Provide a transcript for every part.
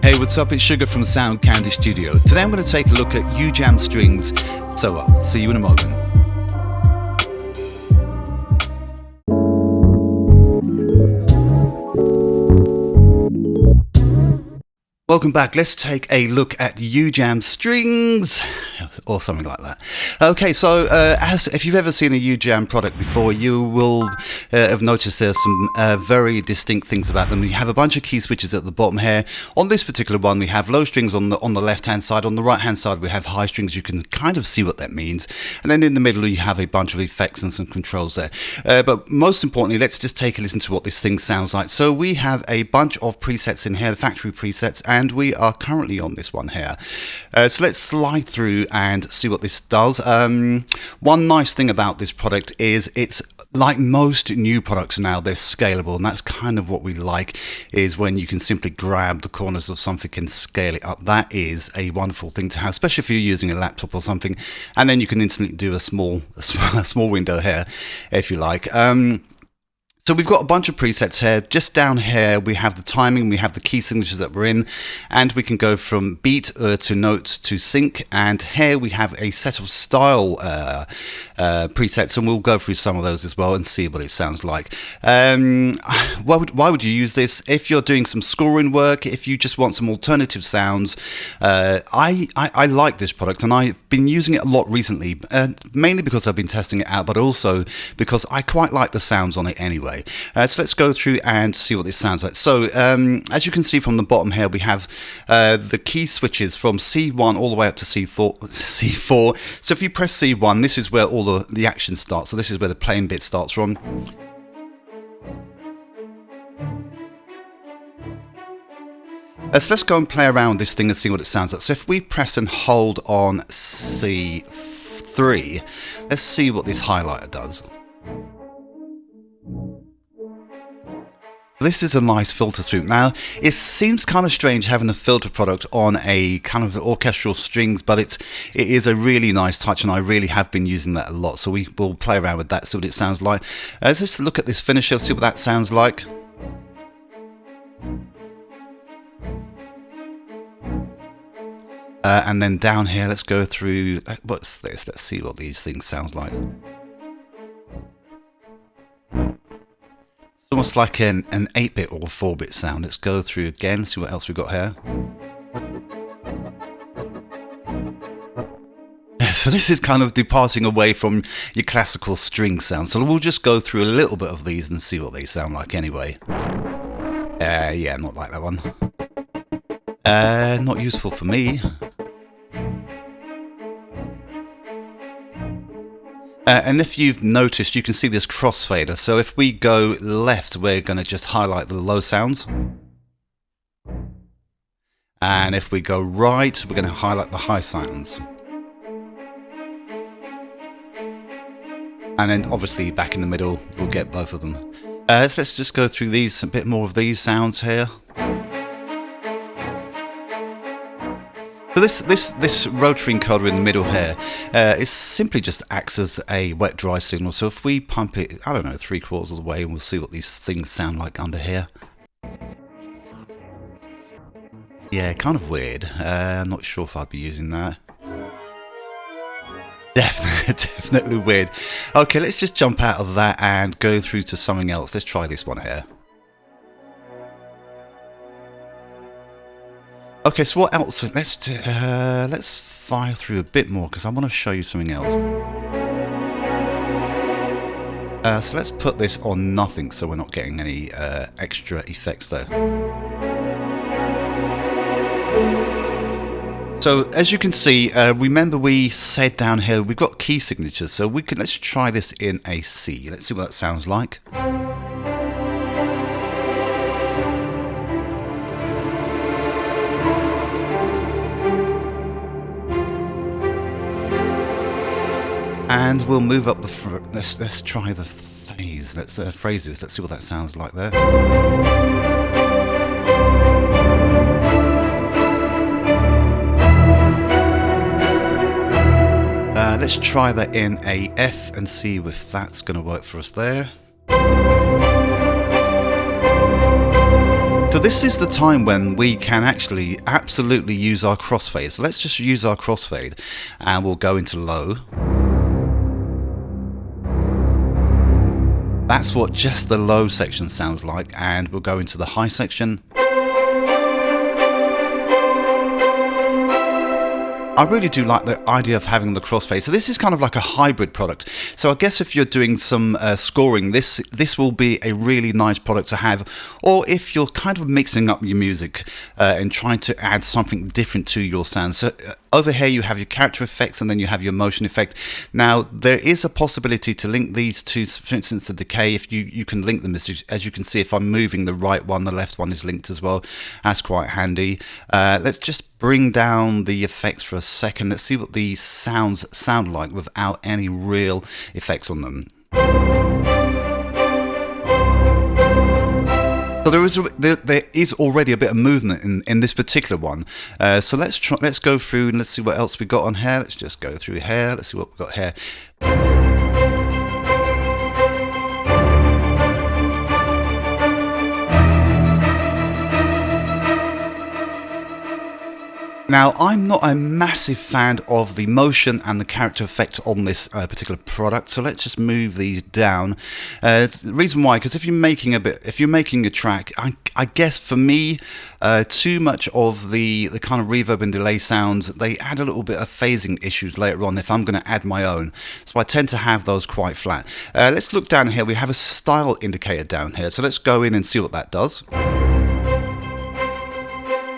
Hey, what's up? It's Sugar from Sound Candy Studio. Today I'm going to take a look at Ujam Striiiings, so I'll see you in a moment. Welcome back. Let's take a look at Ujam Striiiings, or something like that. Okay, so if you've ever seen a Ujam product before, you will have noticed there's some very distinct things about them. You have a bunch of key switches at the bottom here. On this particular one, we have low strings on the left-hand side. On the right-hand side, we have high strings. You can kind of see what that means. And then in the middle, you have a bunch of effects and some controls there. But most importantly, let's just take a listen to what this thing sounds like. So we have a bunch of presets in here, the factory presets, and we are currently on this one here. So let's slide through and see what this does. One nice thing about this product is it's like most new products now, they're scalable, and that's kind of what we like, is when you can simply grab the corners of something and scale it up. That is a wonderful thing to have, especially if you're using a laptop or something, and then you can instantly do a small window here if you like. So we've got a bunch of presets here. Just down here we have the timing, we have the key signatures that we're in, and we can go from beat to note to sync. And here we have a set of style presets, and we'll go through some of those as well and see what it sounds like. Why would you use this? If you're doing some scoring work, if you just want some alternative sounds, I like this product, and I've been using it a lot recently, mainly because I've been testing it out, but also because I quite like the sounds on it anyway. So let's go through and see what this sounds like. So as you can see from the bottom here, we have the key switches from C1 all the way up to C4. So if you press C1, this is where all the action starts. So this is where the playing bit starts from. So let's go and play around with this thing and see what it sounds like. So if we press and hold on C3, let's see what this highlighter does. This is a nice filter sweep. Now, it seems kind of strange having a filter product on a kind of orchestral strings, but it is a really nice touch, and I really have been using that a lot. So we will play around with that, see what it sounds like. Let's just look at this finisher, see what that sounds like. And then down here, let's go through, what's this? Let's see what these things sound like. Almost like an 8-bit or 4-bit sound. Let's go through again, see what else we've got here. So this is kind of departing away from your classical string sound. So we'll just go through a little bit of these and see what they sound like anyway. Yeah, not like that one. Not useful for me. And if you've noticed, you can see this crossfader. So if we go left, we're going to just highlight the low sounds. And if we go right, we're going to highlight the high sounds. And then obviously back in the middle, we'll get both of them. So let's just go through these, a bit more of these sounds here. So this rotary encoder in the middle here is simply just acts as a wet dry signal. So if we pump it, I don't know, 3/4 of the way, and we'll see what these things sound like under here. Yeah, kind of weird. I'm not sure if I'd be using that. Definitely weird. Okay, let's just jump out of that and go through to something else. Let's try this one here. Okay, so what else? Let's fire through a bit more because I want to show you something else. So let's put this on nothing so we're not getting any extra effects there. So as you can see, remember we said down here we've got key signatures, so let's try this in a C. Let's see what that sounds like. And we'll move up the let's try the phase. Phrases. Let's see what that sounds like there. Let's try that in a F and see if that's going to work for us there. So this is the time when we can actually absolutely use our crossfade. So let's just use our crossfade and we'll go into low. That's what just the low section sounds like, and we'll go into the high section. I really do like the idea of having the crossfade. So this is kind of like a hybrid product. So I guess if you're doing some scoring, this will be a really nice product to have. Or if you're kind of mixing up your music and trying to add something different to your sound. So over here you have your character effects and then you have your motion effect. Now there is a possibility to link these two, for instance the decay, if you can link them. As you can see, if I'm moving the right one, the left one is linked as well. That's quite handy. Let's just bring down the effects for a second. Let's see what these sounds sound like without any real effects on them. So there is already a bit of movement in this particular one. So let's go through and let's see what else we got on here. Let's just go through here. Let's see what we've got here. Now, I'm not a massive fan of the motion and the character effect on this particular product, so let's just move these down. The reason why, because if you're making a track, I guess for me, too much of the kind of reverb and delay sounds, they add a little bit of phasing issues later on if I'm going to add my own. So I tend to have those quite flat. Let's look down here. We have a style indicator down here, so let's go in and see what that does.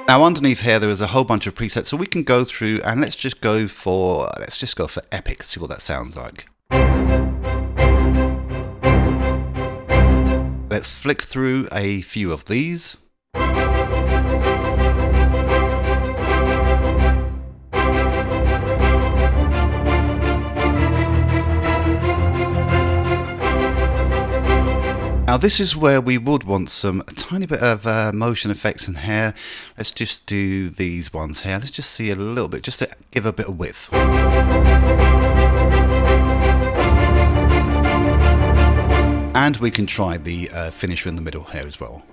Now underneath here there is a whole bunch of presets, so we can go through and let's just go for epic, see what that sounds like. Let's flick through a few of these. Now this is where we would want a tiny bit of motion effects in here. Let's just do these ones here. Let's just see a little bit, just to give a bit of width. And we can try the finisher in the middle here as well.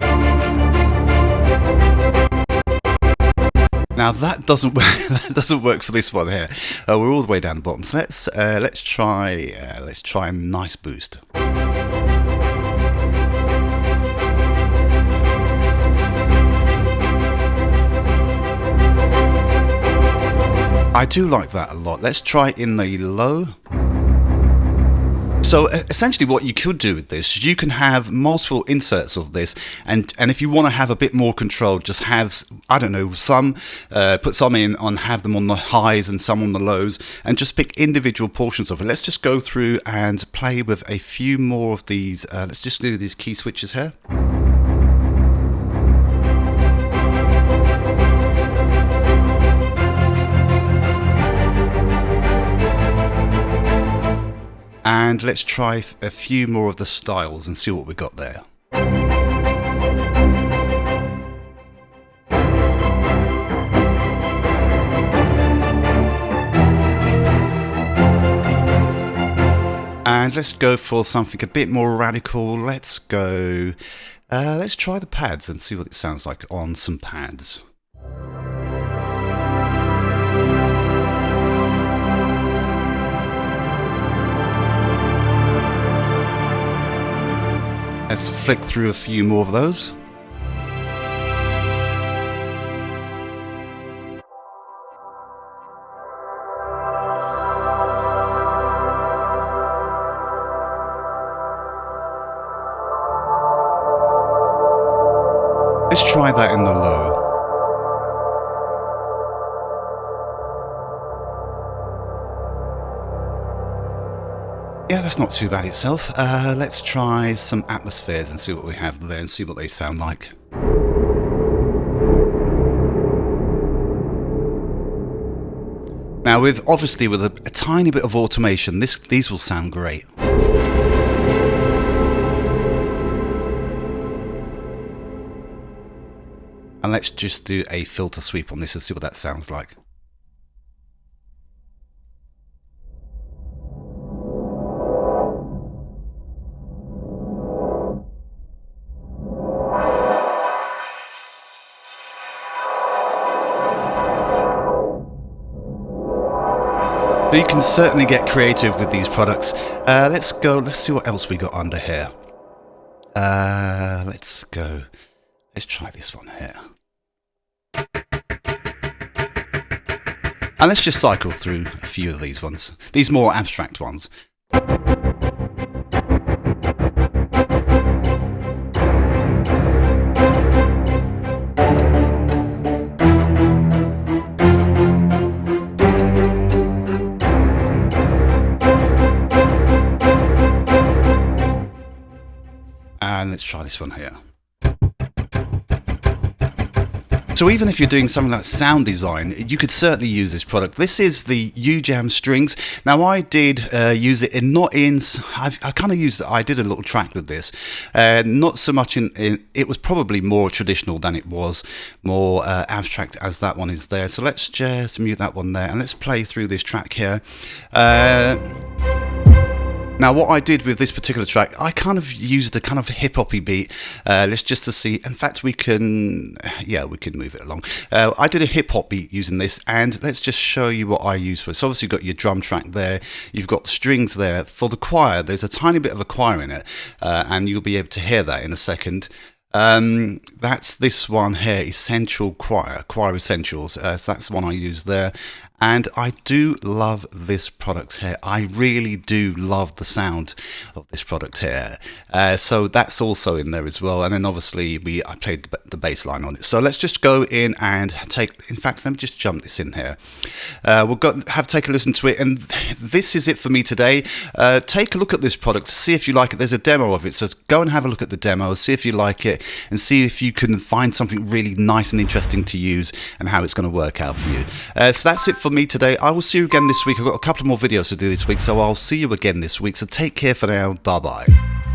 Now that doesn't work. That doesn't work for this one here. We're all the way down the bottom. So let's try a nice boost. I do like that a lot. Let's try in the low. So essentially what you could do with this, you can have multiple inserts of this, and if you want to have a bit more control, just have, I don't know, put some in on, have them on the highs and some on the lows, and just pick individual portions of it. Let's just go through and play with a few more of these. Let's just do these key switches here. And let's try a few more of the styles and see what we got there. And let's go for something a bit more radical. Let's try the pads and see what it sounds like on some pads. Let's flick through a few more of those. Let's try that in the low. Yeah, that's not too bad itself. Let's try some atmospheres and see what we have there and see what they sound like. Now, obviously with a tiny bit of automation, these will sound great. And let's just do a filter sweep on this and see what that sounds like. So you can certainly get creative with these products. Let's see what else we got under here. Let's try this one here. And let's just cycle through a few of these ones, these more abstract ones. And let's try this one here. So even if you're doing something like sound design, you could certainly use this product. This is the Ujam Striiiings. Now I did use it I kind of used it, I did a little track with this. Not so much it was probably more traditional than it was more abstract as that one is there. So let's just mute that one there and let's play through this track here. Now what I did with this particular track, I kind of used a kind of hip-hoppy beat. Let's just to see, in fact we can move it along. I did a hip-hop beat using this, and let's just show you what I use for it. So obviously you've got your drum track there, you've got strings there. For the choir, there's a tiny bit of a choir in it, and you'll be able to hear that in a second. That's this one here, Essential Choir Essentials. So that's the one I use there. And I do love this product here. I really do love the sound of this product here. So that's also in there as well. And then obviously I played the bass line on it. So let's just go in and in fact, let me just jump this in here. We'll take a listen to it. And this is it for me today. Take a look at this product, see if you like it. There's a demo of it. So go and have a look at the demo, see if you like it, and see if you can find something really nice and interesting to use and how it's going to work out for you. So that's it for me today. I will see you again this week. I've got a couple more videos to do this week, so I'll see you again this week. So take care for now. Bye bye.